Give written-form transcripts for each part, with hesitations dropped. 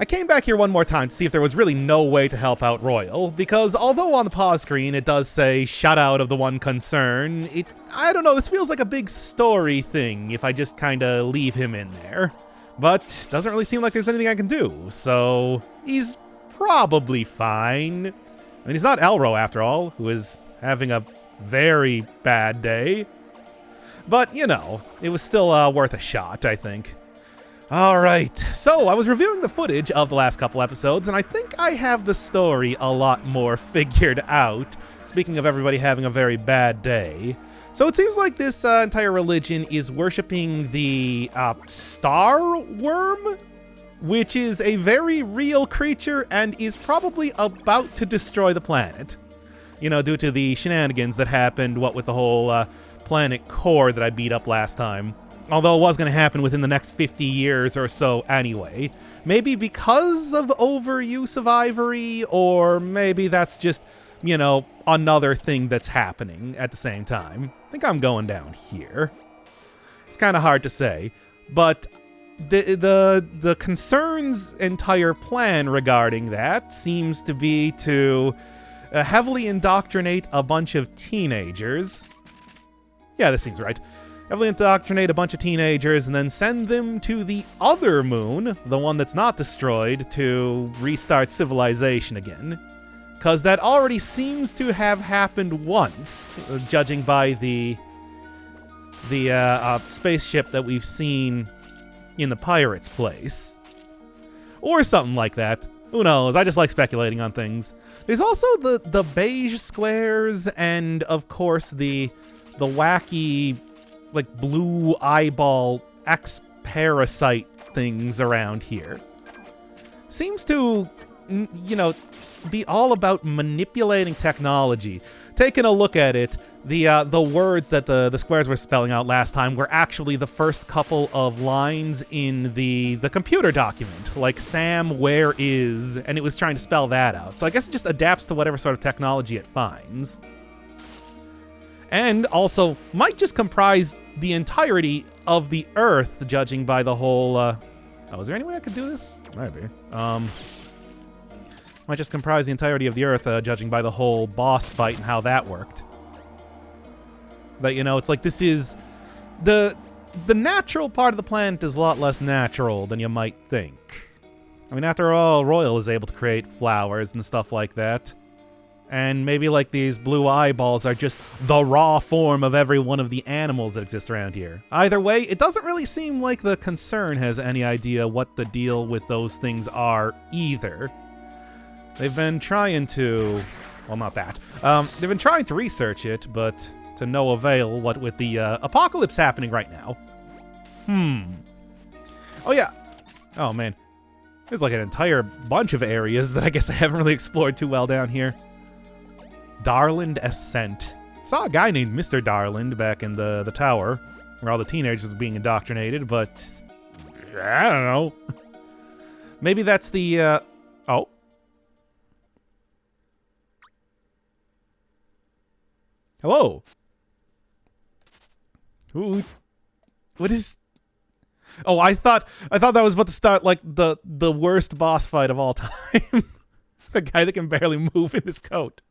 I came back here one more time to see if there was really no way to help out Royal, because although on the pause screen it does say shut out of the one concern, I don't know, this feels like a big story thing if I just kinda leave him in there. But doesn't really seem like there's anything I can do, so he's probably fine. I mean, he's not Elro after all, who is having a very bad day. But, you know, it was still worth a shot, I think. Alright, so I was reviewing the footage of the last couple episodes, and I think I have the story a lot more figured out, speaking of everybody having a very bad day. So it seems like this entire religion is worshipping the star worm, which is a very real creature and is probably about to destroy the planet. You know, due to the shenanigans that happened, what with the whole planet core that I beat up last time. Although it was going to happen within the next 50 years or so anyway. Maybe because of overuse of ivory, or maybe that's just, you know, another thing that's happening at the same time. I think I'm going down here. It's kind of hard to say, but the concern's entire plan regarding that seems to be to heavily indoctrinate a bunch of teenagers. Yeah, this seems right. Heavily indoctrinate a bunch of teenagers and then send them to the other moon, the one that's not destroyed, to restart civilization again. Because that already seems to have happened once, judging by the spaceship that we've seen in the pirate's place. Or something like that. Who knows? I just like speculating on things. There's also the beige squares and, of course, the wacky, like, blue eyeball X-parasite things around here. Seems to, you know, be all about manipulating technology. Taking a look at it, the words that the squares were spelling out last time were actually the first couple of lines in the computer document, like Sam, where is, and it was trying to spell that out. So I guess it just adapts to whatever sort of technology it finds. And also might just comprise the entirety of the Earth, judging by the whole, oh, is there any way I could do this? Maybe. Might just comprise the entirety of the Earth, judging by the whole boss fight and how that worked. But, you know, it's like this is... The natural part of the planet is a lot less natural than you might think. I mean, after all, Royal is able to create flowers and stuff like that. And maybe, like, these blue eyeballs are just the raw form of every one of the animals that exist around here. Either way, it doesn't really seem like the concern has any idea what the deal with those things are either. They've been trying to... Well, not that. They've been trying to research it, but to no avail, what with the apocalypse happening right now. Oh, yeah. Oh, man. There's like an entire bunch of areas that I guess I haven't really explored too well down here. Darland Ascent. Saw a guy named Mr. Darland back in the tower, where all the teenagers were being indoctrinated, but... I don't know. Maybe that's the, Oh. Hello. Ooh. What is... Oh, I thought that was about to start, like, the worst boss fight of all time. The guy that can barely move in his coat.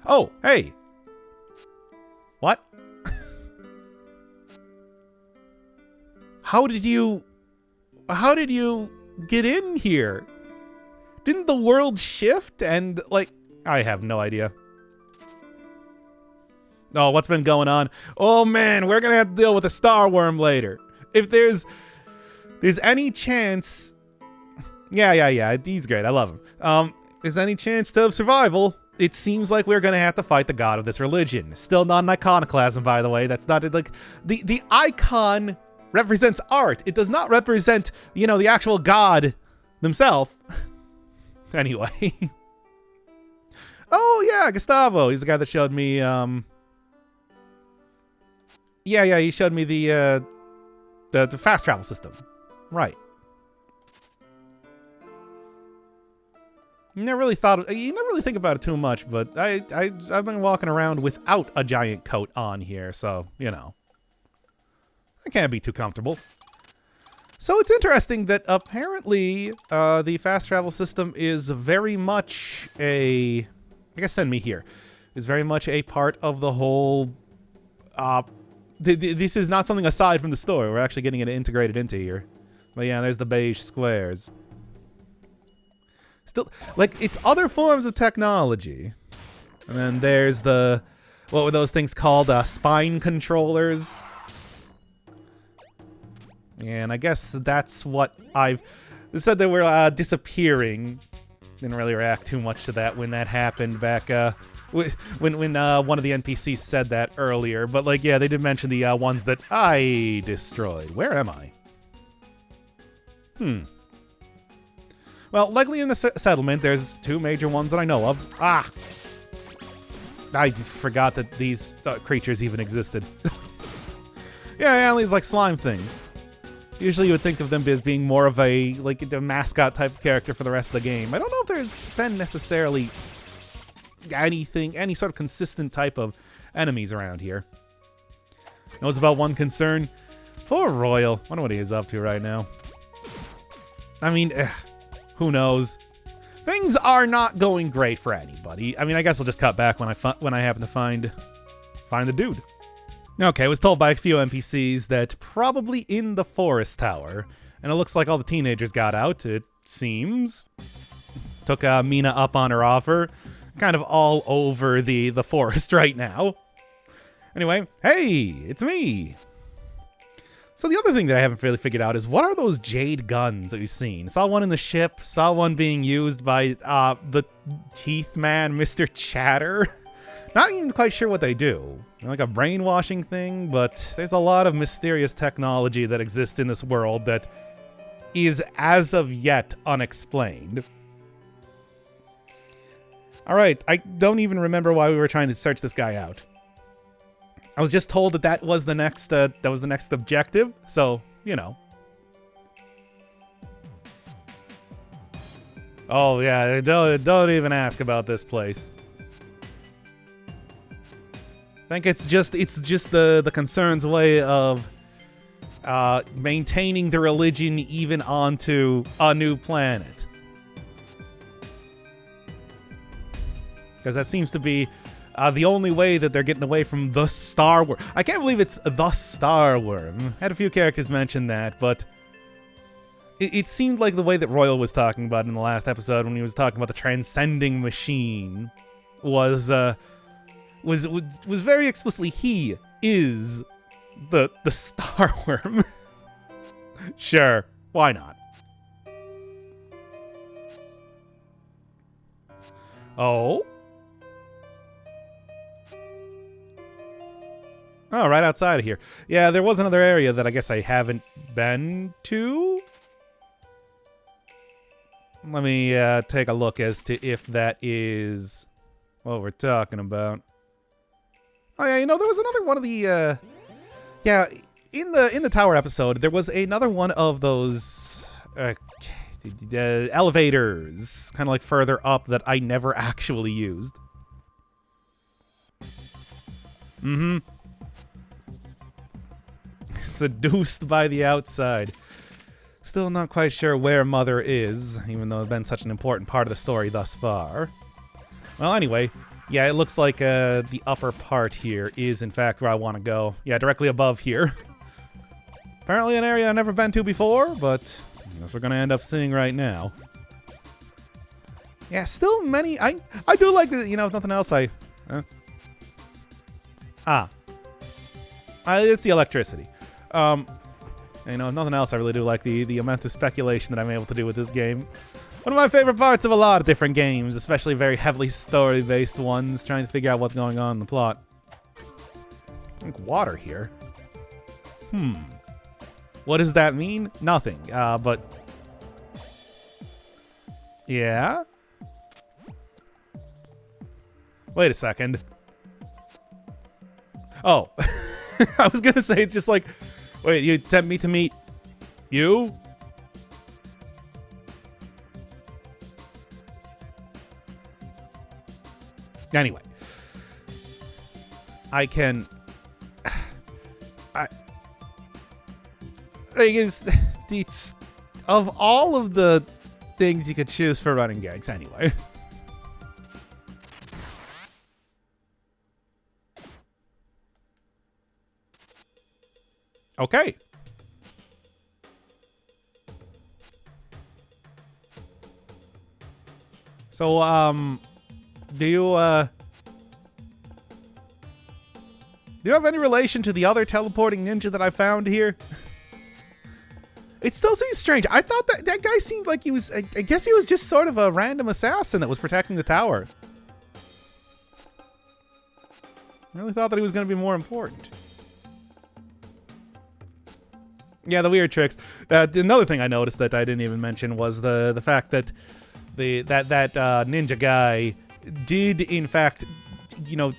Oh, hey. What? How did you get in here? Didn't the world shift and, like, I have no idea. Oh, what's been going on? Oh man, we're gonna have to deal with a star worm later. If there's any chance... Yeah, he's great, I love him. There's any chance of survival, it seems like we're gonna have to fight the god of this religion. Still not an iconoclasm, by the way. That's not, like... The icon represents art. It does not represent, you know, the actual god themselves. Anyway. Oh yeah, Gustavo. He's the guy that showed me, Yeah, he showed me the fast travel system. Right. You never really think about it too much, but I've been walking around without a giant coat on here, so, you know. I can't be too comfortable. So it's interesting that apparently the fast travel system is very much I guess send me here, is very much a part of the whole, this is not something aside from the story. We're actually getting it integrated into here. But yeah, there's the beige squares. Still, like, it's other forms of technology. And then there's the, what were those things called? Spine controllers. And I guess that's what they said they were disappearing. Didn't really react too much to that when that happened back, when one of the NPCs said that earlier. But, like, yeah, they did mention the ones that I destroyed. Where am I? Well, likely in the settlement, there's two major ones that I know of. I just forgot that these creatures even existed. Yeah, aliens like slime things. Usually you would think of them as being more of a mascot type of character for the rest of the game. I don't know if there's been necessarily any sort of consistent type of enemies around here. Knows about one concern. Poor Royal. Wonder what he is up to right now. I mean, who knows? Things are not going great for anybody. I mean, I guess I'll just cut back when I happen to find the dude. Okay, I was told by a few NPCs that probably in the forest tower, and it looks like all the teenagers got out, it seems. Took Mina up on her offer. Kind of all over the forest right now. Anyway, hey, it's me. So the other thing that I haven't really figured out is, what are those jade guns that we've seen? Saw one in the ship, saw one being used by the teeth man, Mr. Chatter. Not even quite sure what they do. Like a brainwashing thing, but there's a lot of mysterious technology that exists in this world that is, as of yet, unexplained. Alright, I don't even remember why we were trying to search this guy out. I was just told that was the next objective, so, you know. Oh yeah, don't even ask about this place. I think it's just the concern's way of maintaining the religion even onto a new planet. Because that seems to be the only way that they're getting away from the Star Worm. I can't believe it's the Star Worm. Had a few characters mention that, but it seemed like the way that Royal was talking about in the last episode when he was talking about the transcending machine was very explicitly, he is the Star Worm. Sure, why not? Oh? Oh, right outside of here. Yeah, there was another area that I guess I haven't been to. Let me take a look as to if that is what we're talking about. Oh yeah, you know, there was another one of the yeah, in the tower episode, there was another one of those elevators, kind of like further up, that I never actually used. Seduced by the outside. Still not quite sure where Mother is, even though it's been such an important part of the story thus far. Well, anyway, yeah, it looks like the upper part here is, in fact, where I want to go. Yeah, directly above here. Apparently an area I've never been to before, but I guess we're going to end up seeing right now. Yeah, still many... I do like the, you know, if nothing else, it's the electricity. You know, if nothing else, I really do like the amount of speculation that I'm able to do with this game. One of my favorite parts of a lot of different games, especially very heavily story-based ones, trying to figure out what's going on in the plot. I think water here. What does that mean? Nothing. But... yeah? Wait a second. Oh. I was gonna say, it's just like... wait, you tempt me to meet... you? Anyway. I can... thing is... it's of all of the things you could choose for running gags anyway. Okay. So, do you have any relation to the other teleporting ninja that I found here? It still seems strange. I thought that guy seemed like he was, I guess he was just sort of a random assassin that was protecting the tower. I really thought that he was going to be more important. Yeah, the weird tricks. Another thing I noticed that I didn't even mention was the fact that that ninja guy did, in fact, you know,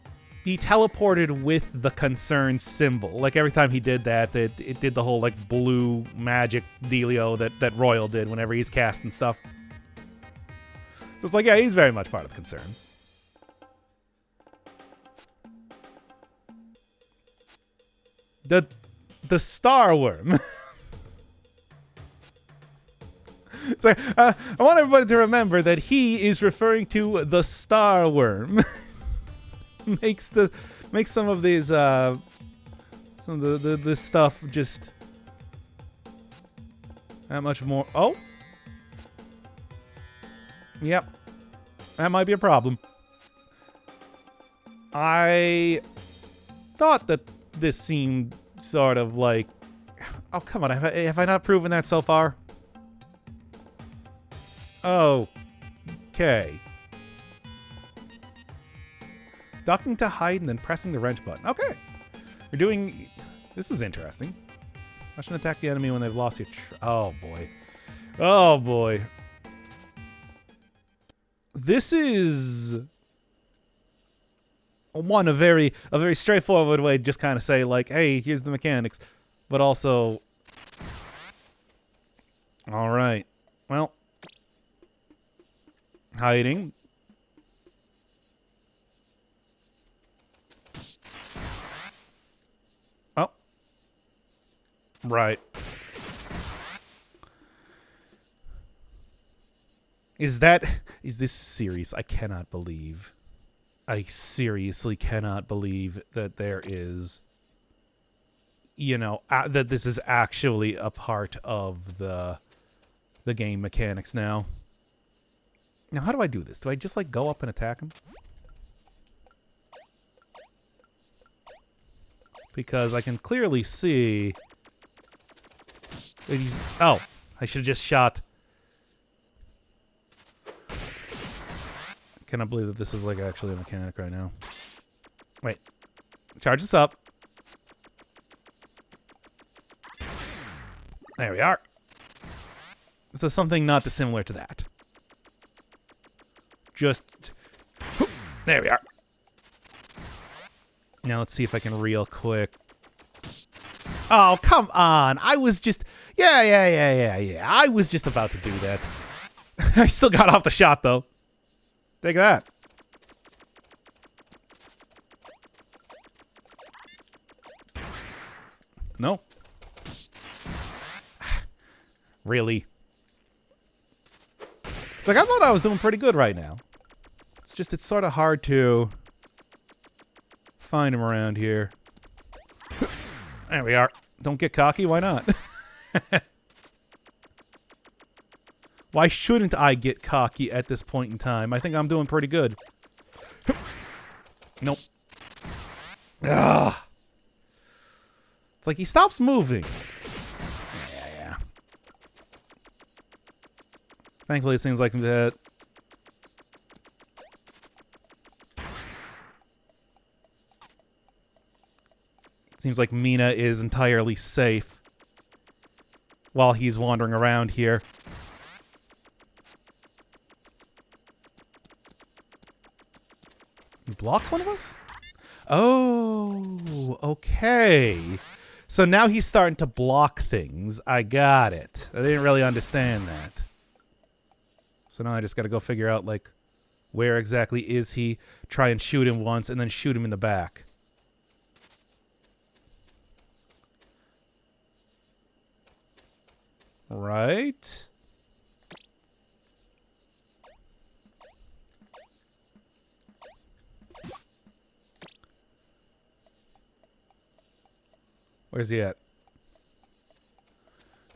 he teleported with the concern symbol. Like, every time he did that, it did the whole, like, blue magic dealio that Royal did whenever he's casting stuff. So it's like, yeah, he's very much part of the concern. The star worm. It's like, I want everybody to remember that he is referring to the star worm. makes some of these some of the stuff just that much more. Oh, yep, that might be a problem. I thought that this seemed sort of like, oh, come on, have I not proven that so far? Okay. Ducking to hide and then pressing the wrench button. Okay. We're doing... This is interesting. I shouldn't attack the enemy when they've lost your... Oh, boy. Oh, boy. This is... a very straightforward way to just kind of say, like, hey, here's the mechanics. But also... Alright. Well... Hiding. Oh. Right. Is this serious? I cannot believe. I seriously cannot believe that there is, you know, that this is actually a part of the game mechanics now. Now, how do I do this? Do I just, like, go up and attack him? Because I can clearly see that he's... Oh, I should have just shot. I cannot believe that this is, like, actually a mechanic right now. Wait. Charge this up. There we are. So something not dissimilar to that. Just... There we are. Now let's see if I can real quick. Oh, come on. I was just... Yeah. I was just about to do that. I still got off the shot, though. Take that. No. Really? Like, I thought I was doing pretty good right now. It's just, it's sort of hard to find him around here. There we are. Don't get cocky. Why not? Why shouldn't I get cocky at this point in time? I think I'm doing pretty good. Nope. Ugh. It's like he stops moving. Yeah. Thankfully, it seems like that. It seems like Mina is entirely safe while he's wandering around here. He blocks one of us? Oh, okay. So now he's starting to block things. I got it. I didn't really understand that. So now I just got to go figure out, like, where exactly is he? Try and shoot him once and then shoot him in the back. Right? Where's he at?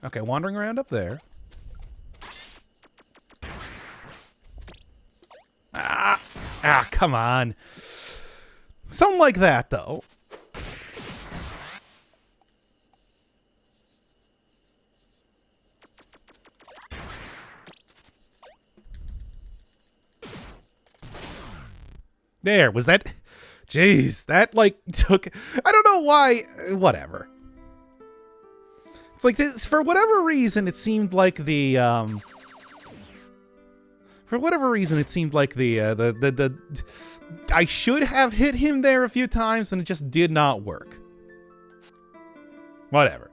Okay, wandering around up there. Ah, come on. Something like that, though. There, was that... Jeez, that, like, took... I don't know why... Whatever. It's like, this, for whatever reason, it seemed like the, For whatever reason, it seemed like the I should have hit him there a few times, and it just did not work. Whatever.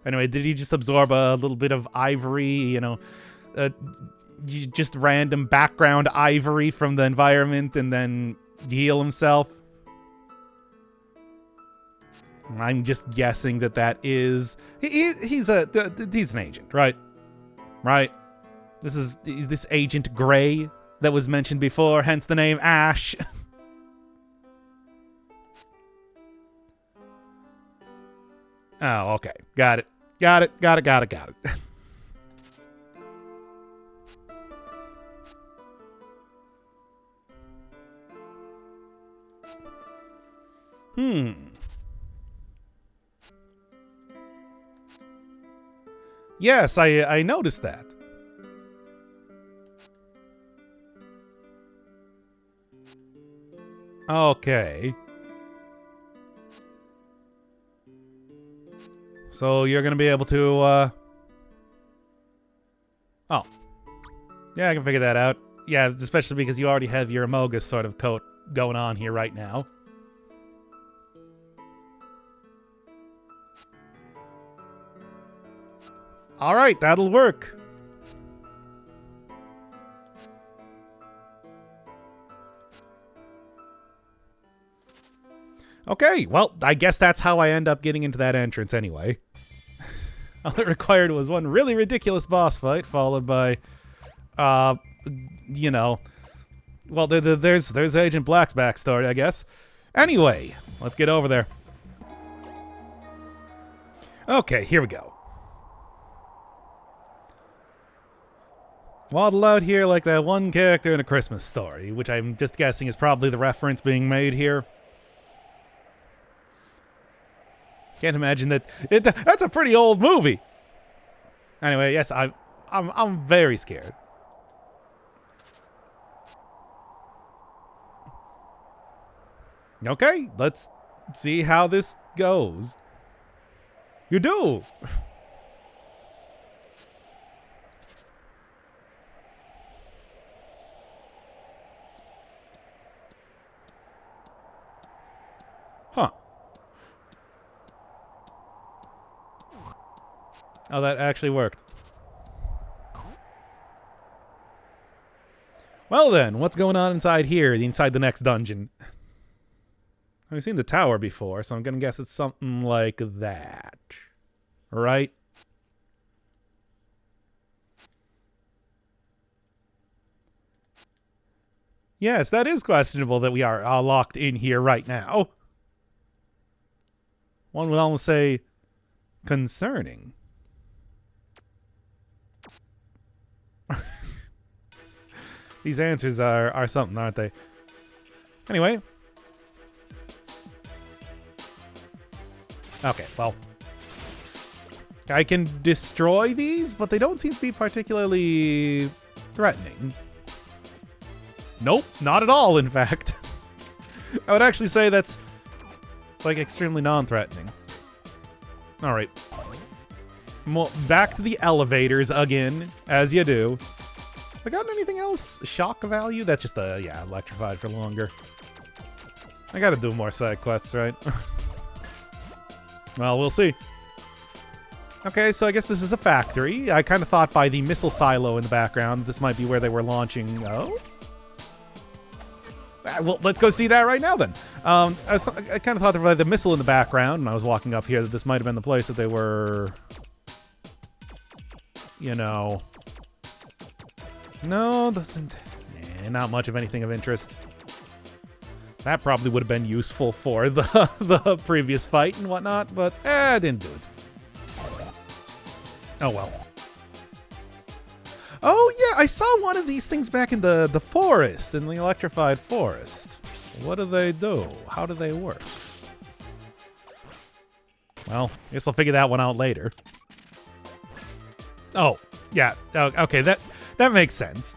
Anyway, did he just absorb a little bit of ivory, you know, just random background ivory from the environment and then heal himself? I'm just guessing that is... He's an agent, right? Right? Is this Agent Gray that was mentioned before, hence the name Ash. Oh, okay. Got it. Got it. Yes, I noticed that. Okay. So you're going to be able to, Oh. Yeah, I can figure that out. Yeah, especially because you already have your Amogus sort of coat going on here right now. All right, that'll work. Okay, well, I guess that's how I end up getting into that entrance anyway. All it required was one really ridiculous boss fight, followed by, you know, well, there's Agent Black's backstory, I guess. Anyway, let's get over there. Okay, here we go. Waddle out here like that one character in A Christmas Story, which I'm just guessing is probably the reference being made here. Can't imagine that. That's a pretty old movie. Anyway, yes, I'm very scared. Okay, let's see how this goes. You do. Huh. Oh, that actually worked. Well then, what's going on inside here, inside the next dungeon? I've seen the tower before, so I'm gonna guess it's something like that. Right? Yes, that is questionable that we are locked in here right now. One would almost say concerning. These answers are something, aren't they? Anyway. Okay, well. I can destroy these, but they don't seem to be particularly threatening. Nope, not at all, in fact. I would actually say that's, like, extremely non-threatening. Alright. Back to the elevators again, as you do. I got anything else? Shock value? That's just yeah, electrified for longer. I gotta do more side quests, right? Well, we'll see. Okay, so I guess this is a factory. I kind of thought by the missile silo in the background, this might be where they were launching. Oh? Well, let's go see that right now, then. I kind of thought that by the missile in the background, and I was walking up here, that this might have been the place that they were... you know... No, doesn't... not much of anything of interest. That probably would have been useful for the previous fight and whatnot, but didn't do it. Oh well. Oh yeah, I saw one of these things back in the forest, in the electrified forest. What do they do? How do they work? Well, I guess I'll figure that one out later. Oh, yeah, okay, that makes sense.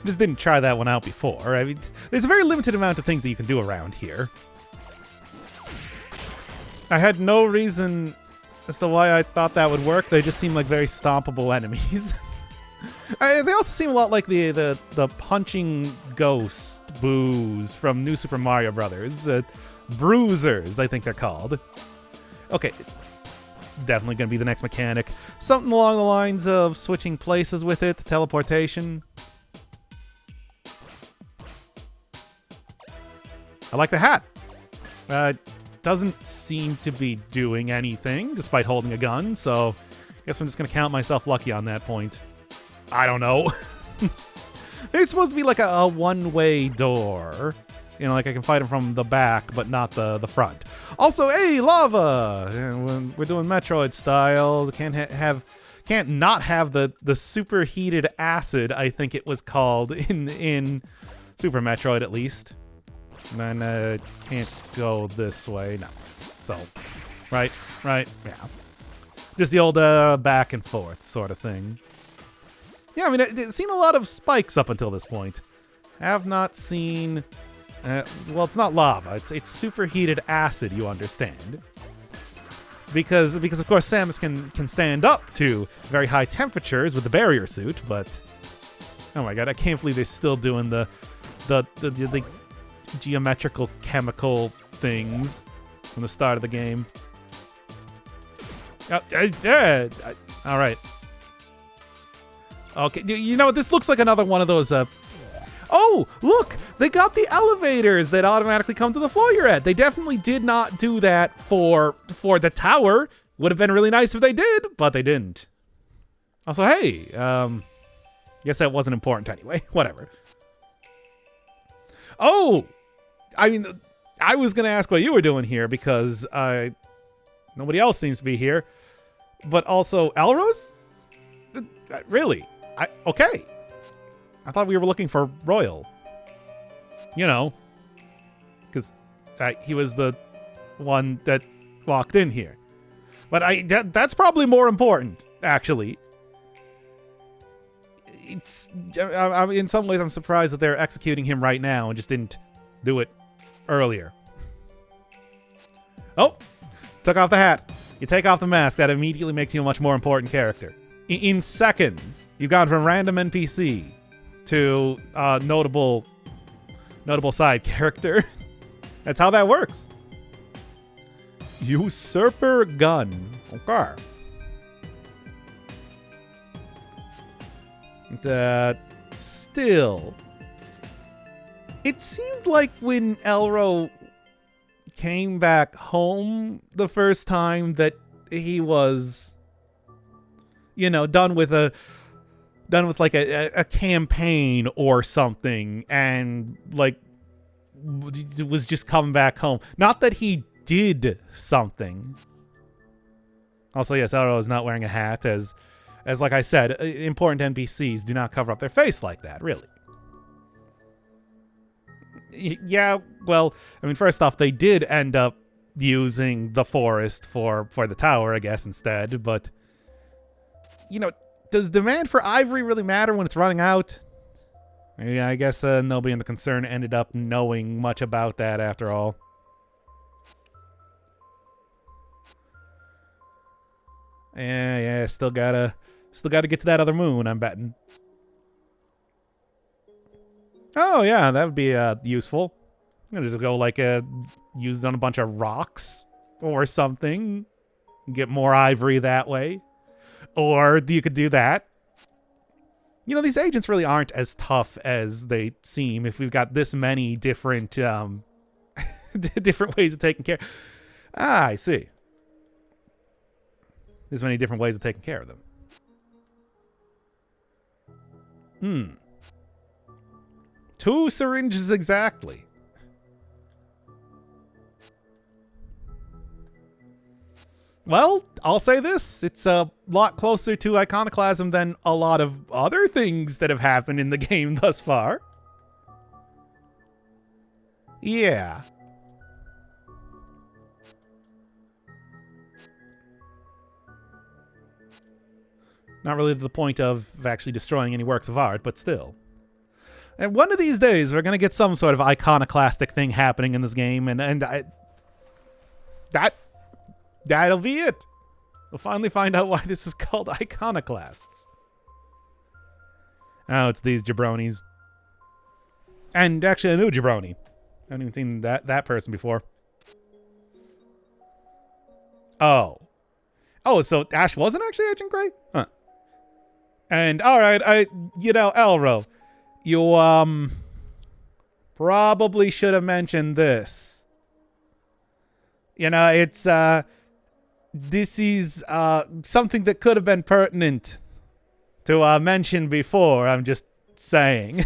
Just didn't try that one out before. I mean, there's a very limited amount of things that you can do around here. I had no reason as to why I thought that would work. They just seem like very stompable enemies. They also seem a lot like the punching ghost boos from New Super Mario Brothers. Bruisers, I think they're called. Okay, this is definitely going to be the next mechanic. Something along the lines of switching places with it, teleportation. I like the hat. Doesn't seem to be doing anything, despite holding a gun, so I guess I'm just going to count myself lucky on that point. I don't know. It's supposed to be like a one-way door. You know, like I can fight him from the back, but not the front. Also, hey, lava! We're doing Metroid style. Can't not have the superheated acid, I think it was called, in Super Metroid at least. And then can't go this way. No. So, right, yeah. Just the old back and forth sort of thing. Yeah, I mean, I've seen a lot of spikes up until this point. Have not seen... well, it's not lava. It's superheated acid, you understand. Because of course, Samus can stand up to very high temperatures with the barrier suit, but... Oh my god, I can't believe they're still doing the geometrical chemical things from the start of the game. All right. Okay, you know, this looks like another one of those, Oh, look! They got the elevators that automatically come to the floor you're at. They definitely did not do that for the tower. Would have been really nice if they did, but they didn't. Also, hey, guess that wasn't important anyway. Whatever. Oh! I mean, I was going to ask what you were doing here because nobody else seems to be here. But also, Elro's? Really? Okay. I thought we were looking for Royal. You know, because he was the one that walked in here. But that's probably more important, actually. In some ways, I'm surprised that they're executing him right now and just didn't do it earlier. Oh, took off the hat. You take off the mask, that immediately makes you a much more important character. In seconds, you've gone from random NPC to notable side character. That's how that works. Usurper gun. Okay. Still, it seemed like when Elro came back home the first time that he was, you know, done with like a campaign or something, and like was just coming back home. Not that he did something. Also, yes, Elro is not wearing a hat, as like I said, important NPCs do not cover up their face like that, really. Yeah, well, I mean, first off, they did end up using the forest for the tower, I guess, instead, but, you know, does demand for ivory really matter when it's running out? Yeah, I guess nobody in the concern ended up knowing much about that after all. Yeah, still gotta get to that other moon, I'm betting. Oh yeah, that would be useful. I'm gonna just go like use it on a bunch of rocks or something. Get more ivory that way. Or you could do that. You know, these agents really aren't as tough as they seem if we've got this many different different ways of taking care. Ah, I see. There's many different ways of taking care of them. 2 syringes exactly. Well, I'll say this. It's a lot closer to Iconoclasm than a lot of other things that have happened in the game thus far. Yeah. Not really to the point of actually destroying any works of art, but still. And one of these days, we're going to get some sort of iconoclastic thing happening in this game, and that'll be it. We'll finally find out why this is called Iconoclasts. Oh, it's these jabronis. And actually a new jabroni. I haven't even seen that person before. Oh. Oh, so Ash wasn't actually Agent Grey? Huh. And alright, Elro, you probably should have mentioned this. It's this is something that could have been pertinent to mention before. I'm just saying.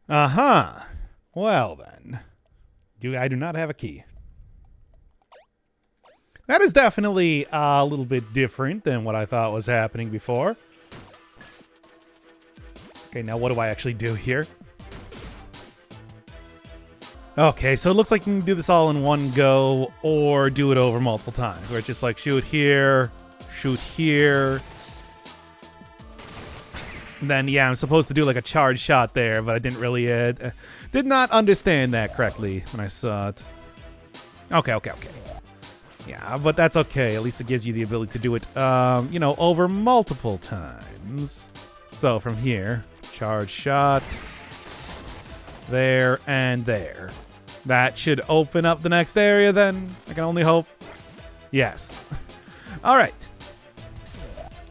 Uh-huh. Well, then. I do not have a key. That is definitely a little bit different than what I thought was happening before. Okay, now what do I actually do here? Okay, so it looks like you can do this all in one go or do it over multiple times. Where it's just like shoot here, and then, yeah, I'm supposed to do like a charge shot there, but I didn't really, did not understand that correctly when I saw it. Okay. Yeah, but that's okay. At least it gives you the ability to do it, over multiple times. So from here, charge shot, there, and there. That should open up the next area then. I can only hope. Yes. All right.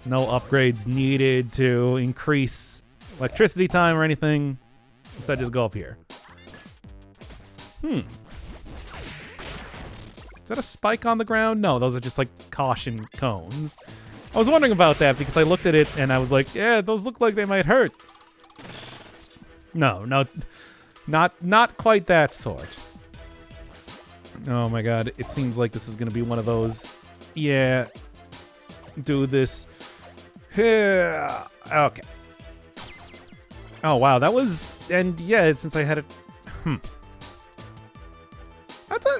No upgrades needed to increase electricity time or anything. Instead, just go up here. Is that a spike on the ground? No, those are just like caution cones. I was wondering about that because I looked at it and I was like, yeah, those look like they might hurt. No, not quite that sort. Oh my god, it seems like this is going to be one of those. Yeah. do this here. Okay. Oh, wow, that was... And yeah, since I had it...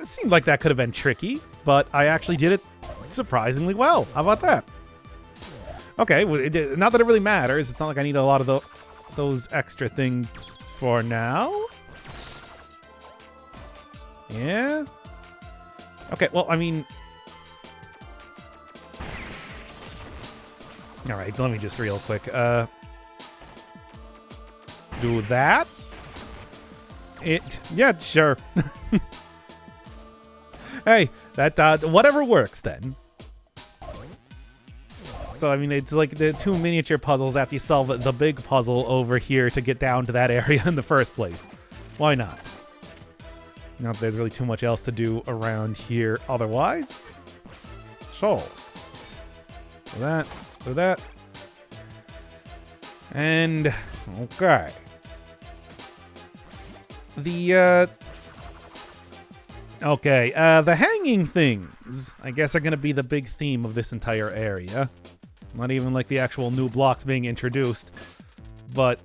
It seemed like that could have been tricky, but I actually did it surprisingly well. How about that? Okay, well, not that it really matters. It's not like I need a lot of those extra things for now. Yeah? Okay, well, I mean... Alright, let me just real quick. Do that? Yeah, sure. Hey, that whatever works then. So I mean, it's like the two miniature puzzles after you solve the big puzzle over here to get down to that area in the first place. Why not? Not that there's really too much else to do around here otherwise. So, do that, and okay. The hanging things, I guess, are going to be the big theme of this entire area. Not even like the actual new blocks being introduced, but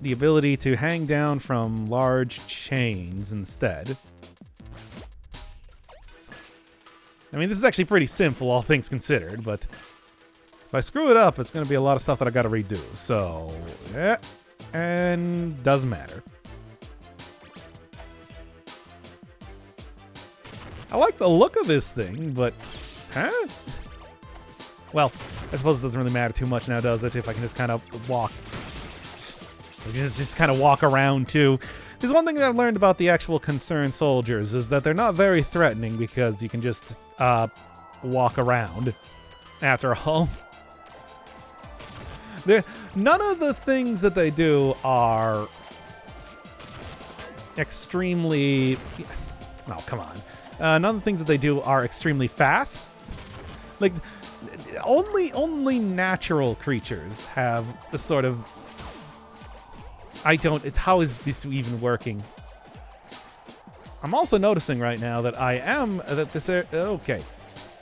the ability to hang down from large chains instead. I mean, this is actually pretty simple, all things considered, but if I screw it up, it's going to be a lot of stuff that I got to redo. So, yeah, and doesn't matter. I like the look of this thing, but... Huh? Well, I suppose it doesn't really matter too much now, does it? If I can just kind of walk... Just kind of walk around, too. There's one thing that I've learned about the actual concerned soldiers, is that they're not very threatening because you can just walk around, after all. None of the things that they do are extremely... Oh, come on. None of the things that they do are extremely fast. Like, only natural creatures have the sort of... how is this even working? I'm also noticing right now that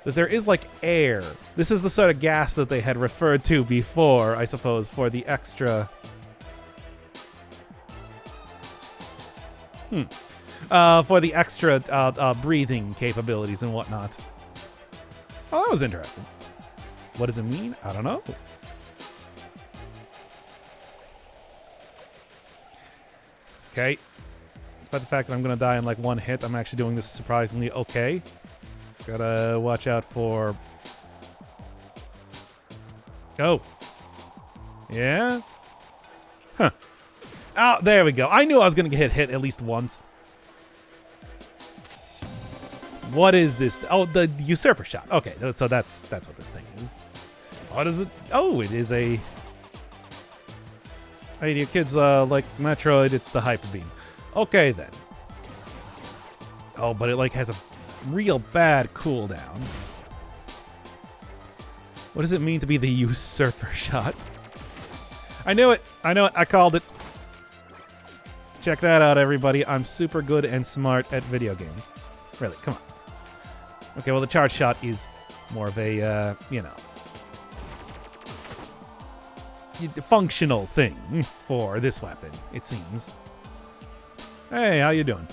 that there is like air. This is the sort of gas that they had referred to before, I suppose, for the extra... for the extra breathing capabilities and whatnot. Oh, that was interesting. What does it mean? I don't know. Okay. Despite the fact that I'm going to die in like one hit, I'm actually doing this surprisingly okay. Just gotta watch out for... Oh. Yeah? Huh. Oh, there we go. I knew I was going to get hit at least once. What is this? Oh, the usurper shot. Okay, so that's what this thing is. What is it? Oh, it is a... Hey, you kids like Metroid, it's the Hyper Beam. Okay, then. Oh, but it like has a real bad cooldown. What does it mean to be the usurper shot? I knew it. I called it. Check that out, everybody. I'm super good and smart at video games. Really, come on. Okay, well, the charge shot is more of a, functional thing for this weapon, it seems. Hey, how you doing?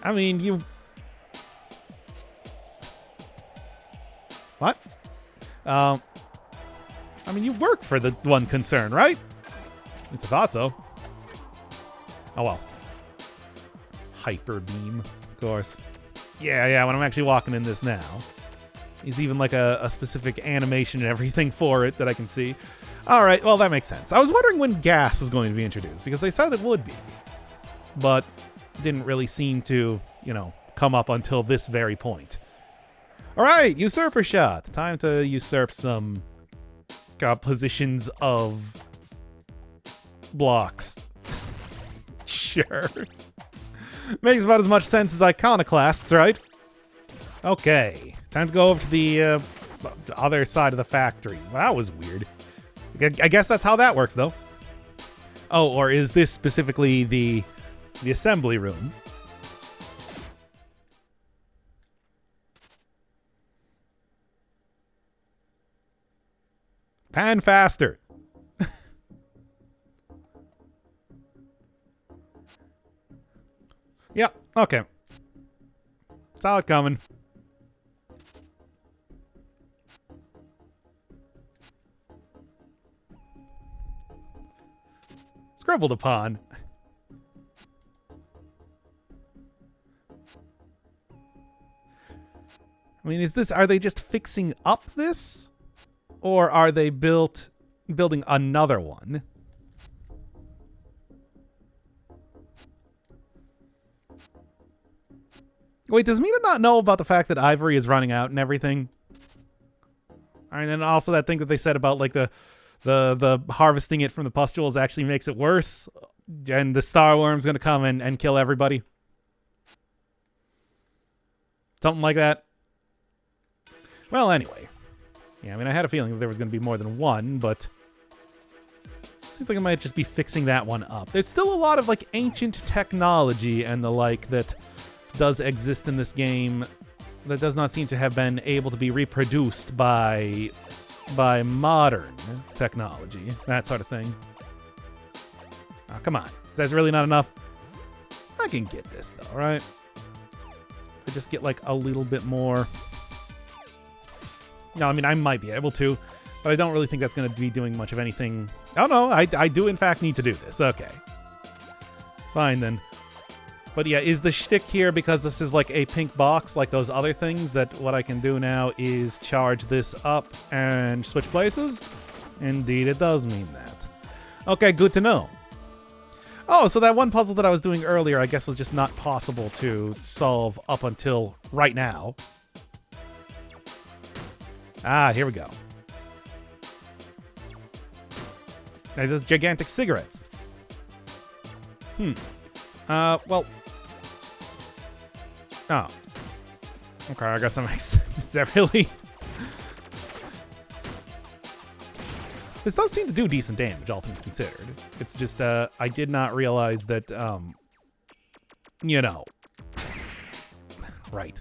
I mean, you... What? I mean, you work for the one concern, right? At least I thought so. Oh, well. Hyper beam, of course. Yeah, when I'm actually walking in this now. There's even like a specific animation and everything for it that I can see. All right, well, that makes sense. I was wondering when gas was going to be introduced, because they said it would be. But didn't really seem to, come up until this very point. All right, usurper shot. Time to usurp some positions of blocks. Sure. Makes about as much sense as Iconoclasts, right? Okay, time to go over to the other side of the factory. Well, that was weird. I guess that's how that works, though. Oh, or is this specifically the assembly room? Pan faster. Yep, okay. Saw it coming. Scribbled upon. I mean, are they just fixing up this? Or are they building another one? Wait, does Mina not know about the fact that ivory is running out and everything? And then also that thing that they said about like the harvesting it from the pustules actually makes it worse, and the star worm's gonna come and kill everybody. Something like that. Well, anyway. Yeah, I mean, I had a feeling that there was gonna be more than one, but it seems like I might just be fixing that one up. There's still a lot of like ancient technology and the like that does exist in this game that does not seem to have been able to be reproduced by modern technology, that sort of thing. Oh, come on. Is that really not enough? I can get this, though, right? If I just get, like, a little bit more... No, I mean, I might be able to, but I don't really think that's going to be doing much of anything. Oh, no, I do, in fact, need to do this. Okay. Fine, then. But yeah, is the shtick here because this is like a pink box like those other things that what I can do now is charge this up and switch places? Indeed, it does mean that. Okay, good to know. Oh, so that one puzzle that I was doing earlier I guess was just not possible to solve up until right now. Ah, here we go. Now, those gigantic cigarettes. Well... Oh. Okay, I guess that makes sense. Is that really... This does seem to do decent damage, all things considered. It's just, I did not realize that, you know. Right.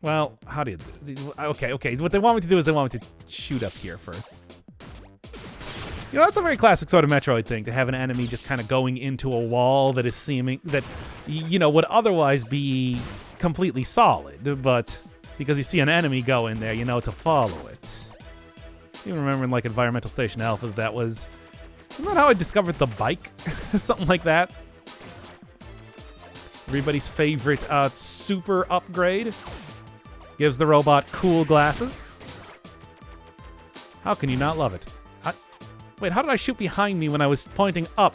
Well, how did... Okay. What they want me to do is they want me to shoot up here first. You know, that's a very classic sort of Metroid thing, to have an enemy just kind of going into a wall that is seeming... that, you know, would otherwise be completely solid, but because you see an enemy go in there, you know to follow it. You remember in, like, Environmental Station Alpha, that was... Isn't that how I discovered the bike? Something like that. Everybody's favorite super upgrade. Gives the robot cool glasses. How can you not love it? Wait, how did I shoot behind me when I was pointing up?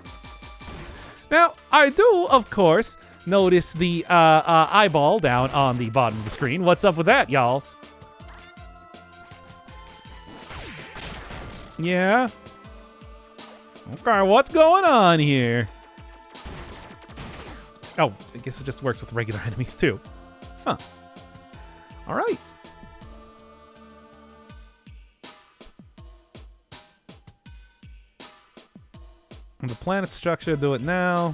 Now, I do, of course, notice the eyeball down on the bottom of the screen. What's up with that, y'all? Yeah? Okay, what's going on here? Oh, I guess it just works with regular enemies, too. Huh. All right. The planet structure, do it now.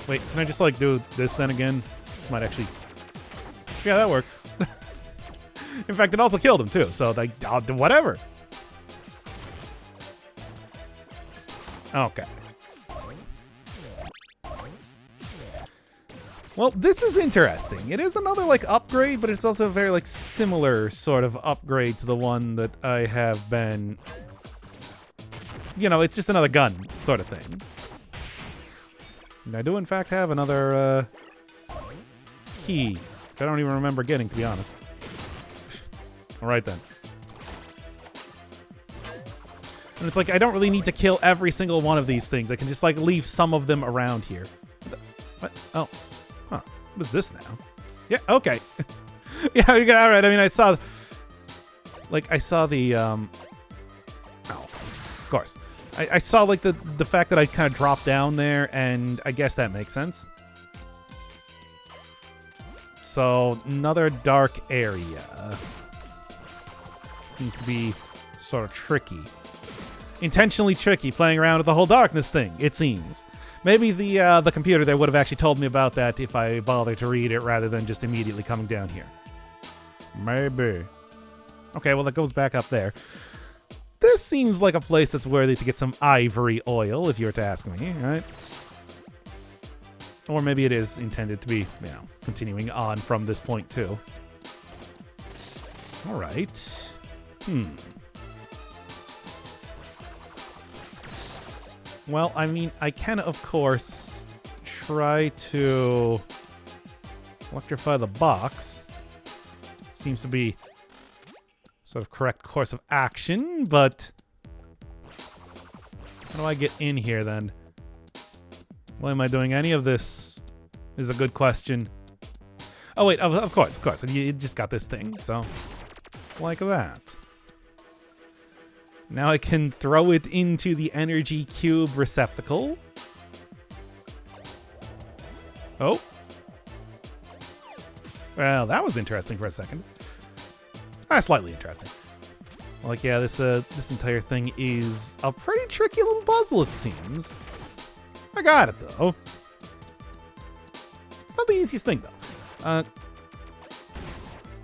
Wait, can I just like do this then again? Might actually... Yeah, that works. In fact, it also killed him too, so like, I'll do whatever. Okay. Well, this is interesting. It is another, like, upgrade, but it's also a very, like, similar sort of upgrade to the one that I have been... You know, it's just another gun sort of thing. And I do, in fact, have another, key. I don't even remember getting, to be honest. Alright, then. And it's like, I don't really need to kill every single one of these things. I can just, like, leave some of them around here. What? Oh. Huh. What is this now? Yeah, okay. Yeah, alright. I mean, I saw the, oh, of course. I saw, like, the fact that I kind of dropped down there, and I guess that makes sense. So, another dark area. Seems to be sort of tricky. intentionally tricky, playing around with the whole darkness thing, it seems. Maybe the computer there would have actually told me about that if I bothered to read it rather than just immediately coming down here. Maybe. Okay, well, that goes back up there. This seems like a place that's worthy to get some ivory oil, if you were to ask me, right? Or maybe it is intended to be, you know, continuing on from this point, too. All right. Well, I mean, I can, of course, try to electrify the box. Seems to be sort of correct course of action, but how do I get in here, then? Why am I doing any of this? Is a good question. Oh, wait, of course. You just got this thing, so like that. Now I can throw it into the energy cube receptacle. Oh. Well, that was interesting for a second. Slightly interesting. Like, yeah, this entire thing is a pretty tricky little puzzle, it seems. I got it, though. It's not the easiest thing, though.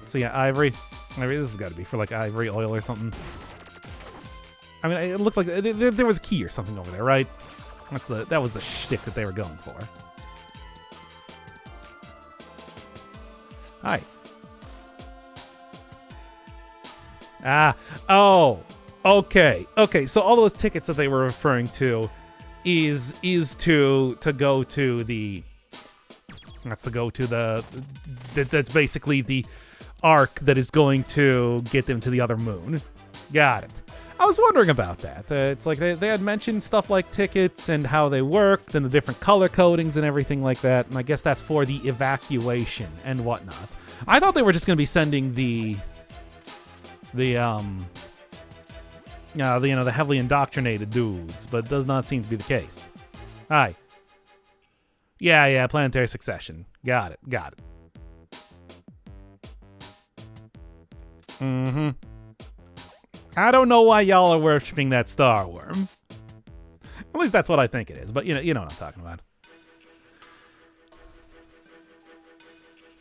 So yeah, ivory. This has got to be for, like, ivory oil or something. I mean, it looks like there was a key or something over there, right? That was the shtick that they were going for. Hi. Oh, okay. So all those tickets that they were referring to is to go to the. That's that's basically the arc that is going to get them to the other moon. Got it. I was wondering about that. It's like they had mentioned stuff like tickets and how they worked and the different color codings and everything like that. And I guess that's for the evacuation and whatnot. I thought they were just going to be sending the heavily indoctrinated dudes, but it does not seem to be the case. Hi. Yeah, planetary succession. Got it. Mm-hmm. I don't know why y'all are worshipping that star worm. At least that's what I think it is, but you know what I'm talking about.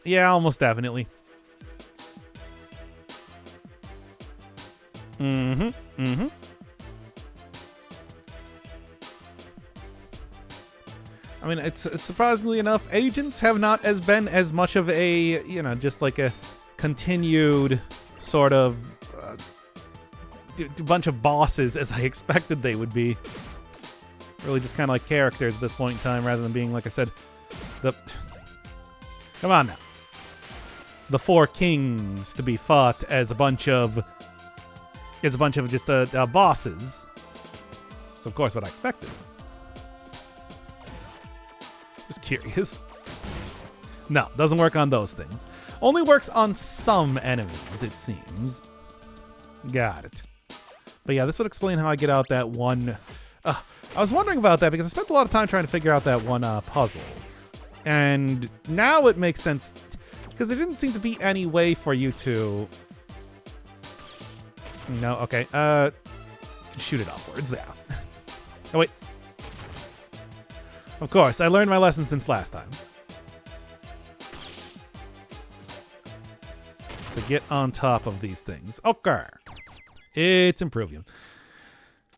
Yeah, almost definitely. Mm-hmm. I mean, it's surprisingly enough, agents have not been as much of a, just like a continued sort of bunch of bosses as I expected they would be. Really just kind of like characters at this point in time, rather than being, like I said, come on now. The four kings to be fought as a bunch of just bosses. That's of course what I expected. Just curious. No, doesn't work on those things. Only works on some enemies, it seems. Got it. But yeah, this would explain how I get out that one. I was wondering about that because I spent a lot of time trying to figure out that one puzzle. And now it makes sense because there didn't seem to be any way for you to... No, okay. Shoot it upwards, yeah. Oh, wait. Of course, I learned my lesson since last time. To get on top of these things. Okay. It's improving.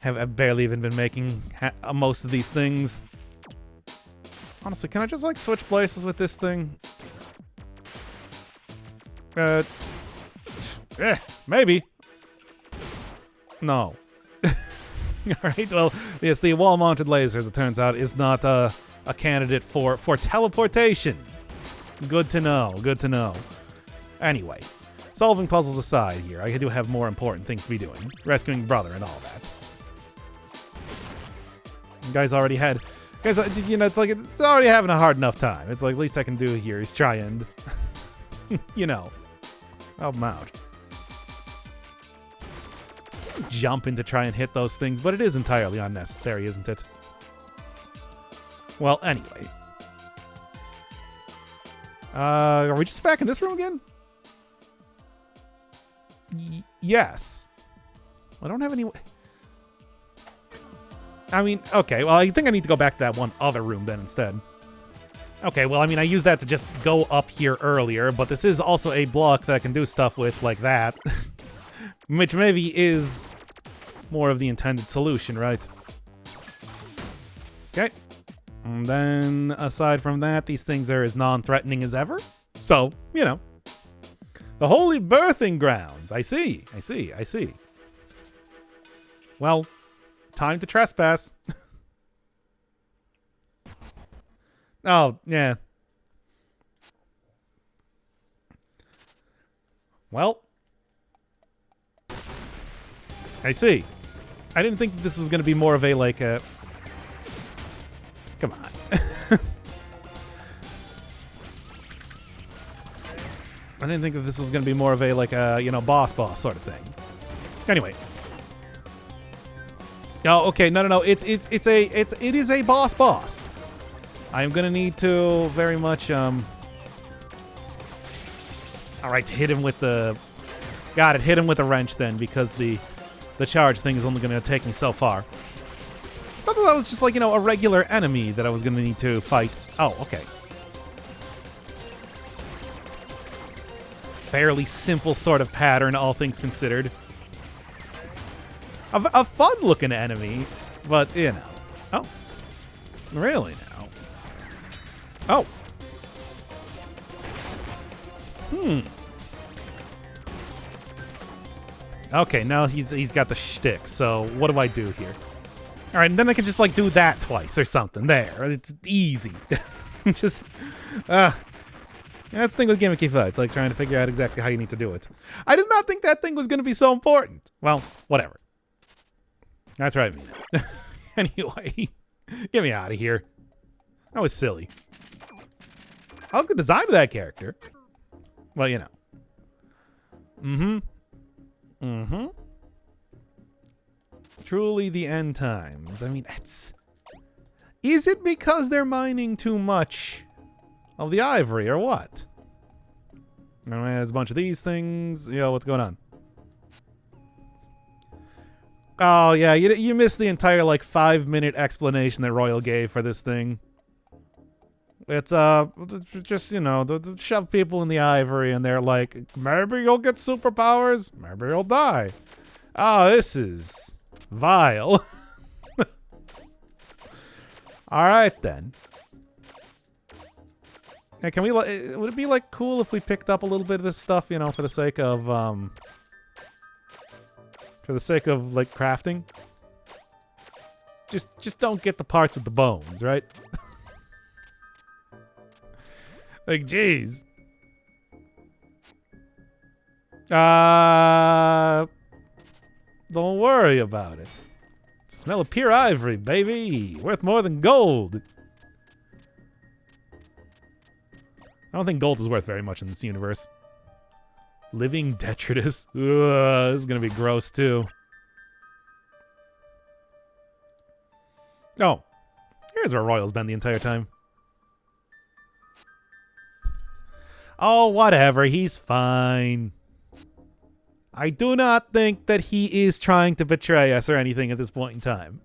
I've barely even been making most of these things. Honestly, can I just, like, switch places with this thing? Maybe. No. Alright, well, yes, the wall-mounted laser, as it turns out, is not a candidate for teleportation. Good to know. Anyway, solving puzzles aside here, I do have more important things to be doing. Rescuing brother and all that. You guys already had... Guys, it's like, it's already having a hard enough time. It's like, least I can do here is try and... help him out. Jump in to try and hit those things, but it is entirely unnecessary, isn't it? Well, anyway. Are we just back in this room again? Yes. I don't have any... I mean, okay, well, I think I need to go back to that one other room then instead. Okay, well, I mean, I used that to just go up here earlier, but this is also a block that I can do stuff with like that. Which maybe is more of the intended solution, right? Okay. And then, aside from that, these things are as non-threatening as ever. So, you know. The holy birthing grounds. I see. Well, time to trespass. Oh, yeah. Well. I see. I didn't think this was going to be more of a, like, a... Come on. I didn't think that this was going to be more of a, like, a, you know, boss sort of thing. Anyway. Oh, okay. No. It is a boss. I'm going to need to very much, all right, hit him with the... Got it. Hit him with a wrench then, because the charge thing is only going to take me so far. I thought that was just like, you know, a regular enemy that I was going to need to fight. Oh, okay. Fairly simple sort of pattern, all things considered. A fun-looking enemy, but, you know. Oh. Really now? Oh. Okay, now he's got the shtick, so what do I do here? Alright, and then I can just, like, do that twice or something. There. It's easy. Just, that's the thing with gimmicky fights, like trying to figure out exactly how you need to do it. I did not think that thing was going to be so important. Well, whatever. That's right, man. Anyway, get me out of here. That was silly. I like the design of that character. Well, you know. Truly the end times. I mean, it's... Is it because they're mining too much of the ivory, or what? I mean, there's a bunch of these things. Yo, what's going on? Oh, yeah, you missed the entire, like, 5-minute explanation that Royal gave for this thing. It's, just, you know, shove people in the ivory, and they're like, maybe you'll get superpowers, maybe you'll die. Oh, this is vile. Alright, then. Hey, can we, would it be, like, cool if we picked up a little bit of this stuff, you know, for the sake of, like, crafting? Just don't get the parts with the bones, right? Like, jeez. Don't worry about it. Smell of pure ivory, baby. Worth more than gold. I don't think gold is worth very much in this universe. Living detritus. Ugh, this is going to be gross, too. Oh. Here's where Royal's been the entire time. Oh, whatever. He's fine. I do not think that he is trying to betray us or anything at this point in time.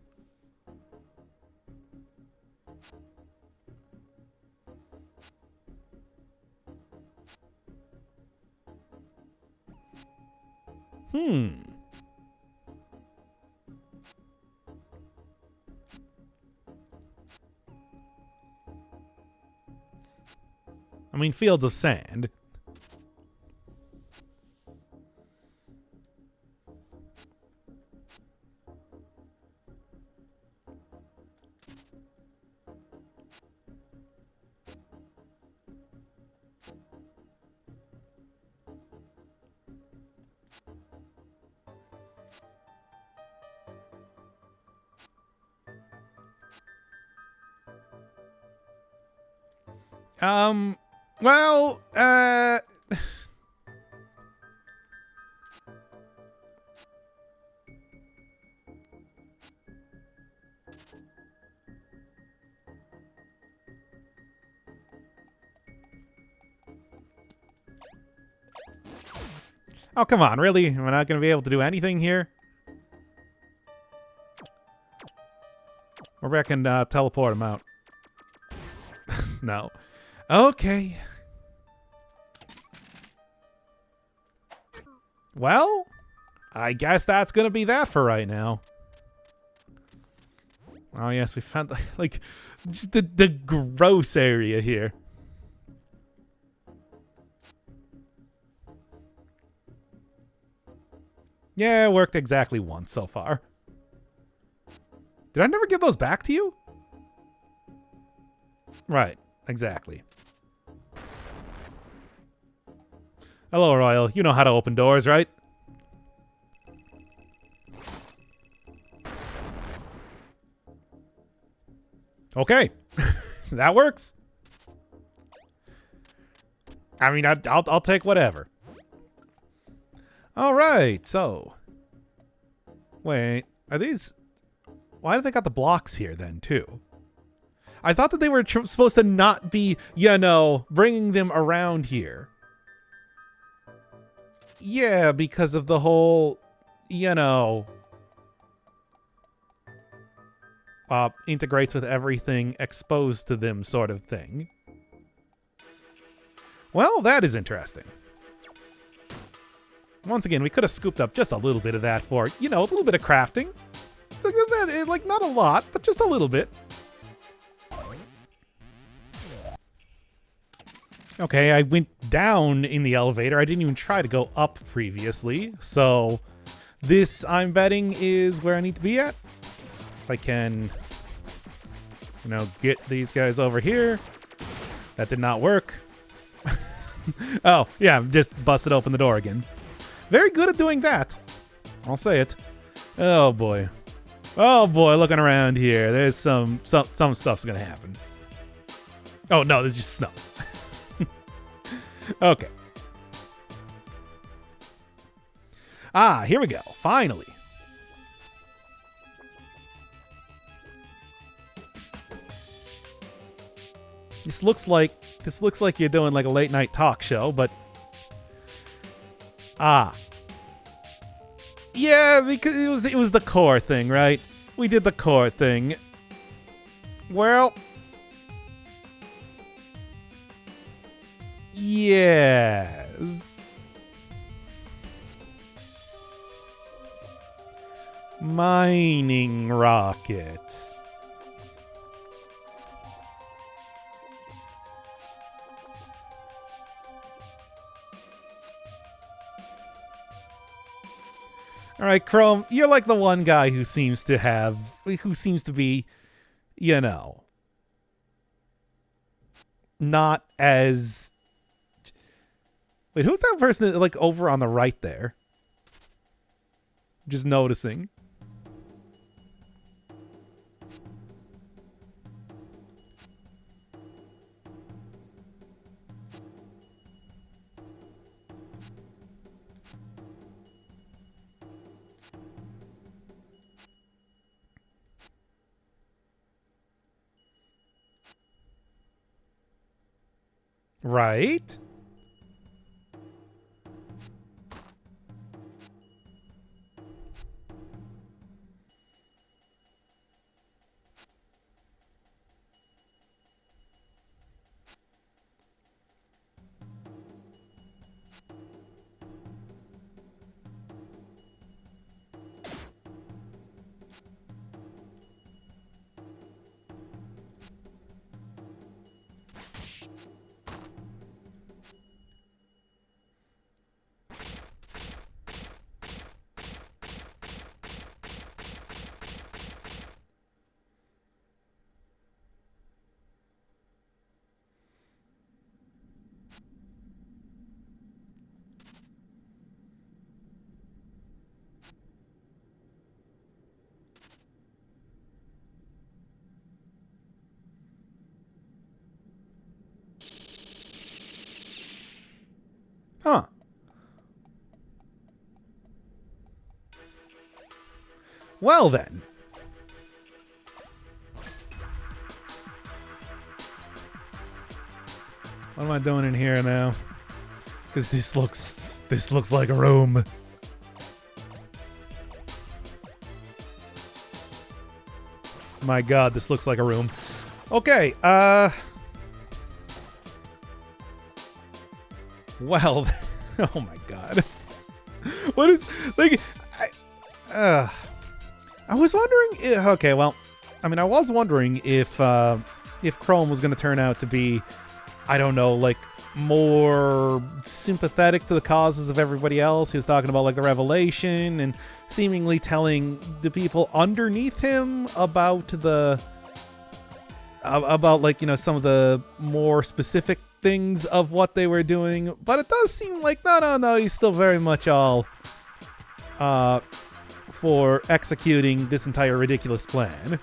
I mean, fields of sand. Well, oh, come on, really? We're not going to be able to do anything here? Or I can teleport him out. No. Okay. Well, I guess that's gonna be that for right now. Oh yes, we found like just the gross area here. Yeah, it worked exactly once so far. Did I never give those back to you? Right, exactly. Hello, Royal. You know how to open doors, right? Okay. That works. I mean, I'll take whatever. All right, so. Wait, are these... Why do they got the blocks here then, too? I thought that they were supposed to not be, you know, bringing them around here. Yeah, because of the whole, you know, integrates with everything exposed to them sort of thing. Well, that is interesting. Once again, we could have scooped up just a little bit of that for, you know, a little bit of crafting. Like, not a lot, but just a little bit. Okay, I went down in the elevator. I didn't even try to go up previously. So this, I'm betting, is where I need to be at. If I can, you know, get these guys over here. That did not work. Oh, yeah, just busted open the door again. Very good at doing that. I'll say it. Oh, boy. Oh, boy, looking around here. There's some stuff's going to happen. Oh, no, there's just snow. Okay. Ah, here we go. Finally. This looks like you're doing like a late night talk show, but yeah, because it was the core thing, right? We did the core thing. Well, yes. Mining rocket. All right, Chrome, you're like the one guy who seems to be, you know, not as... Wait, who's that person that, like, over on the right there? Just noticing. Right? Huh. Well then. What am I doing in here now? Because this looks like a room. My god, this looks like a room. Okay, well, oh my god. What is, like, I was wondering if, okay, well, I mean, I was wondering if Chrome was going to turn out to be, I don't know, like, more sympathetic to the causes of everybody else. He was talking about, like, the revelation and seemingly telling the people underneath him about like, you know, some of the more specific things of what they were doing. But it does seem like, no, he's still very much all for executing this entire ridiculous plan.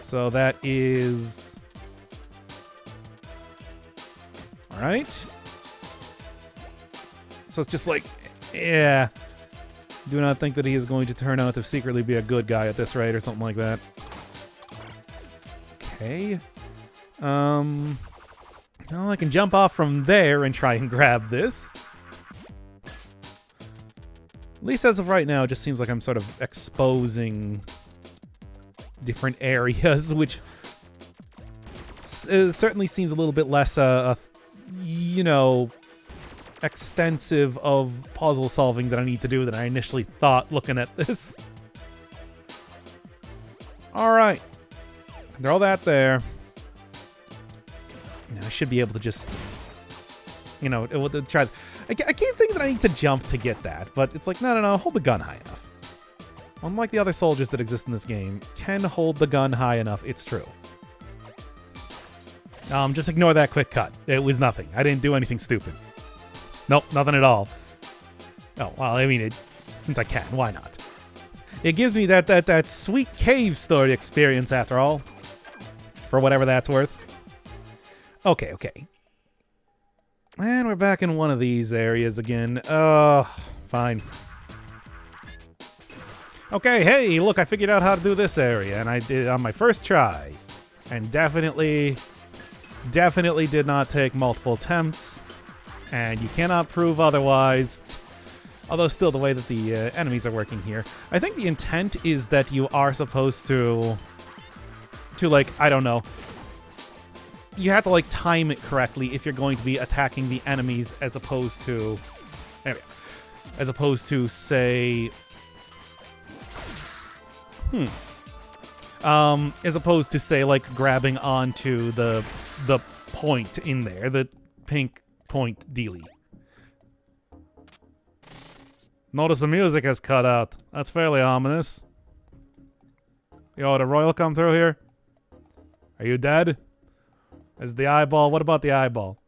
So that is... Alright. So it's just like, yeah. Do not think that he is going to turn out to secretly be a good guy at this rate or something like that. Okay. Well, I can jump off from there and try and grab this. At least as of right now, it just seems like I'm sort of exposing different areas, which certainly seems a little bit less, you know, extensive of puzzle solving that I need to do than I initially thought looking at this. Alright. Throw that there. Now I should be able to just, you know, try. I keep thinking that I need to jump to get that, but it's like, no, hold the gun high enough. Unlike the other soldiers that exist in this game, can hold the gun high enough, it's true. Just ignore that quick cut. It was nothing. I didn't do anything stupid. Nope, nothing at all. Oh, well, I mean, since I can, why not? It gives me that sweet cave story experience after all. For whatever that's worth. Okay. And we're back in one of these areas again. Fine. Okay, hey, look, I figured out how to do this area, and I did it on my first try. And definitely did not take multiple attempts. And you cannot prove otherwise. Although still, the way that the enemies are working here, I think the intent is that you are supposed to like, I don't know. You have to, like, time it correctly if you're going to be attacking the enemies as opposed to... Anyway. As opposed to, say... As opposed to, say, like, grabbing onto the point in there. The pink point dealie. Notice the music has cut out. That's fairly ominous. Yo, did Royal come through here? Are you dead? Is the eyeball... What about the eyeball?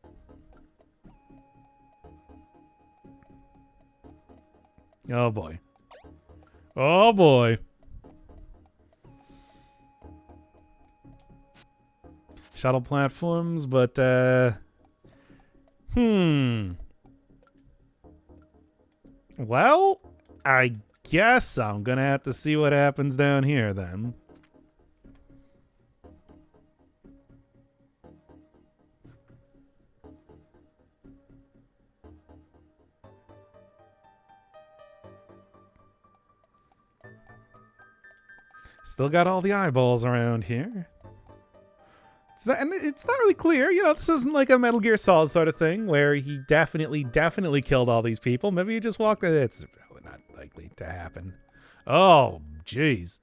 Oh, boy. Oh, boy. Shuttle platforms, but, Well, I guess I'm gonna have to see what happens down here, then. Still got all the eyeballs around here. And it's not really clear, you know, this isn't like a Metal Gear Solid sort of thing where he definitely killed all these people. Maybe he just walked in. It's probably not likely to happen. Oh, jeez.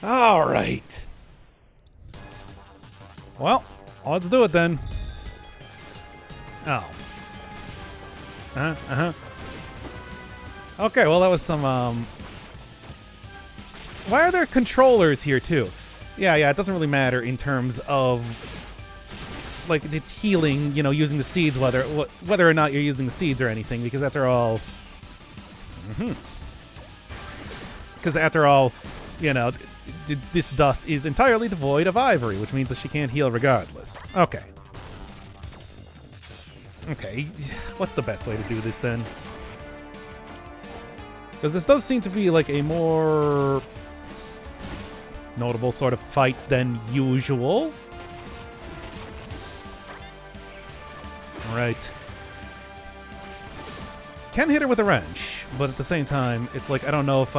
All right. Well, let's do it then. Oh. Okay, well, that was some, Why are there controllers here, too? Yeah, it doesn't really matter in terms of, like, it's healing, you know, using the seeds, whether or not you're using the seeds or anything, because after all... Because after all, you know, this dust is entirely devoid of ivory, which means that she can't heal regardless. Okay. Okay, what's the best way to do this, then? Because this does seem to be, like, a more notable sort of fight than usual. Right. Can hit her with a wrench, but at the same time, it's like, I don't know if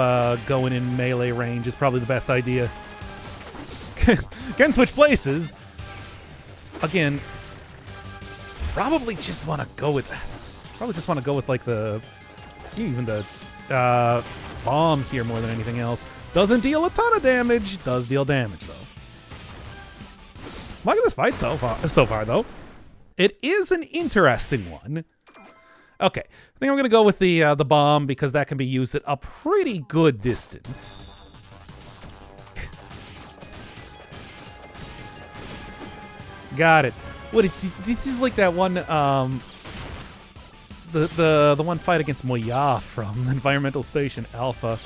going in melee range is probably the best idea. Can switch places. Again, probably just want to go with like even the bomb here more than anything else. Doesn't deal a ton of damage. Does deal damage though. Look at this fight so far though. It is an interesting one. Okay, I think I'm gonna go with the bomb because that can be used at a pretty good distance. Got it. What is this? This is like that one the one fight against Moya from Environmental Station Alpha,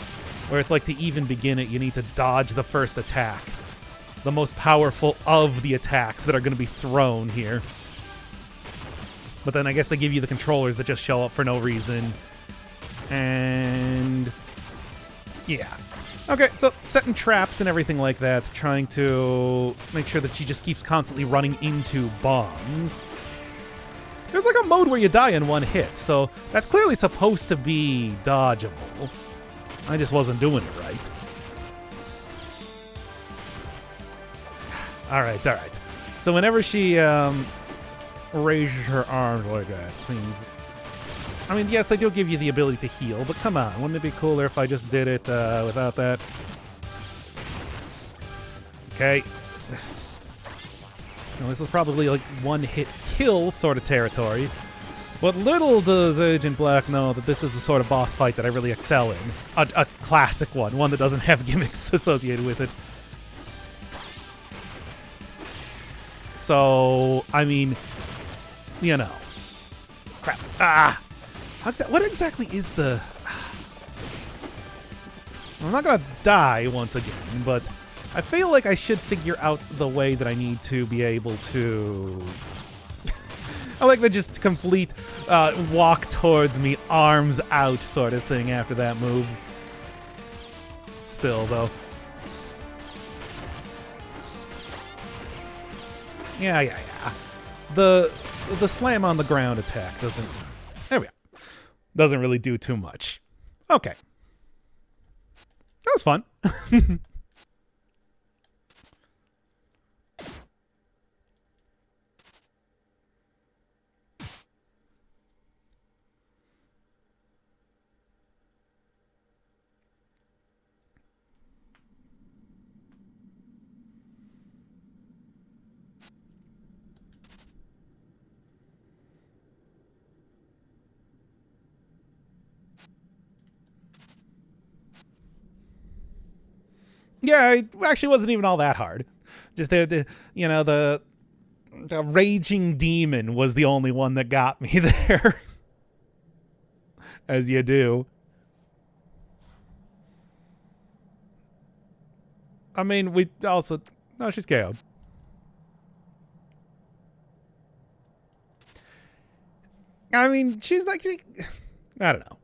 where it's like to even begin it, you need to dodge the first attack. The most powerful of the attacks that are going to be thrown here. But then I guess they give you the controllers that just show up for no reason. And... yeah. Okay, so setting traps and everything like that, trying to make sure that she just keeps constantly running into bombs. There's like a mode where you die in one hit, so that's clearly supposed to be dodgeable. I just wasn't doing it right. Alright. So whenever she raises her arms like that, it seems... I mean, yes, they do give you the ability to heal, but come on, wouldn't it be cooler if I just did it without that? Okay. Now, this is probably like one-hit kill sort of territory. But little does Agent Black know that this is the sort of boss fight that I really excel in. A classic one that doesn't have gimmicks associated with it. So, I mean, you know. Crap. What exactly is the... I'm not gonna die once again, but I feel like I should figure out the way that I need to be able to... I like the just complete walk towards me, arms out sort of thing after that move. Still, though. Yeah. The slam on the ground attack doesn't... There we go. Doesn't really do too much. Okay. That was fun. Yeah, it actually wasn't even all that hard. Just the raging demon was the only one that got me there. As you do. I mean, we also... No, she's KO'd. I mean, she's like... I don't know.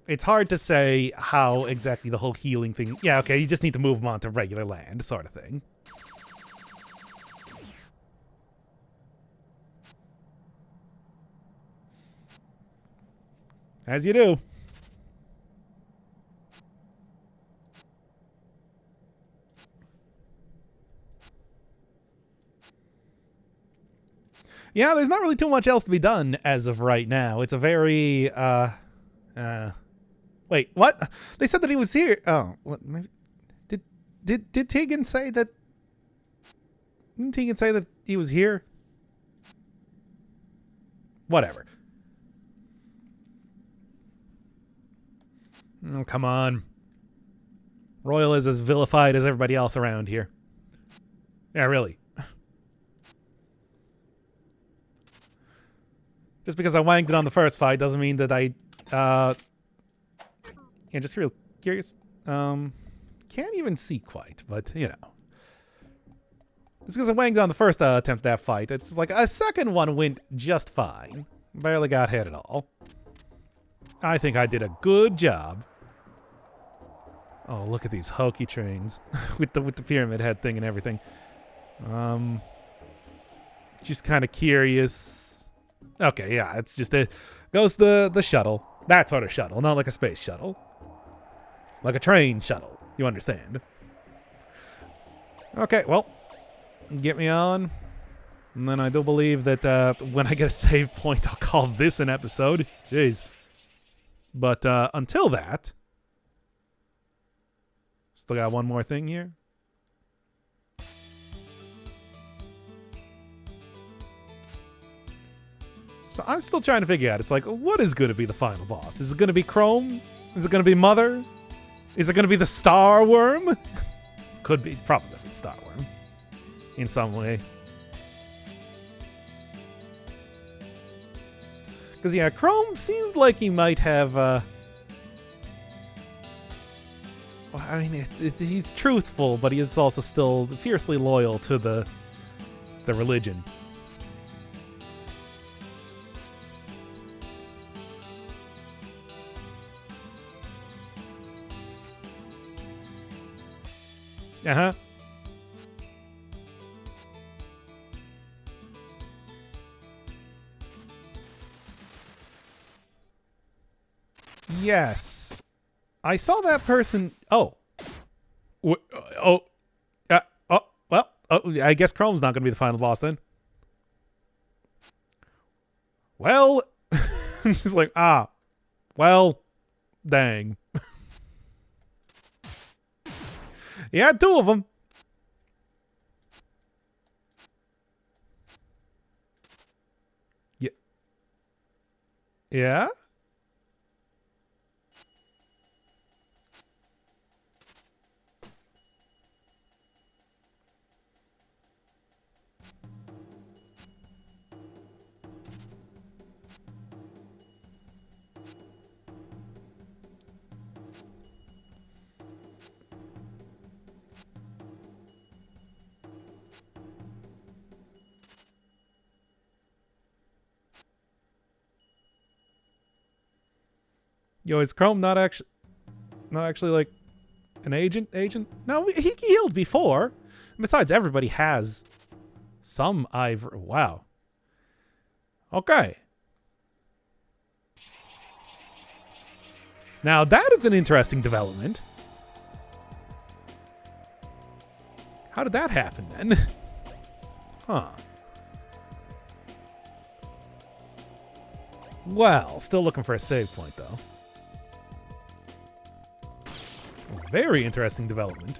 It's hard to say how exactly the whole healing thing... Yeah, okay, you just need to move them onto regular land, sort of thing. As you do. Yeah, there's not really too much else to be done as of right now. It's a very, Wait, what? They said that he was here. Oh, what? Maybe... Did Tegan say that? Didn't Tegan say that he was here? Whatever. Oh, come on. Royal is as vilified as everybody else around here. Yeah, really. Just because I wanked it on the first fight doesn't mean that I, yeah, just real curious. Can't even see quite, but, you know. Just because I wanged it on the first attempt at that fight, it's just like a second one went just fine. Barely got hit at all. I think I did a good job. Oh, look at these hokey trains with the pyramid head thing and everything. Just kind of curious. Okay, yeah, it's just goes the shuttle. That sort of shuttle, not like a space shuttle. Like a train shuttle, you understand. Okay, well, get me on. And then I do believe that when I get a save point, I'll call this an episode. Jeez. But until that, still got one more thing here. So I'm still trying to figure out. It's like, what is going to be the final boss? Is it going to be Chrome? Is it going to be Mother? Is it going to be the Star Worm? Could be. Probably the Star Worm. In some way. Because, yeah, Chrome seemed like he might have... well, I mean, he's truthful, but he is also still fiercely loyal to the religion. Uh-huh. Yes. I saw that person... Oh. Oh. Well, I guess Chrome's not going to be the final boss then. Well. Just like, well, dang. Yeah, two of them. Yeah. Yeah? Yo, is Chrome not actually like an agent? No, he healed before. Besides, everybody has some ivory. Wow. Okay. Now that is an interesting development. How did that happen then? Huh. Well, still looking for a save point though. Very interesting development.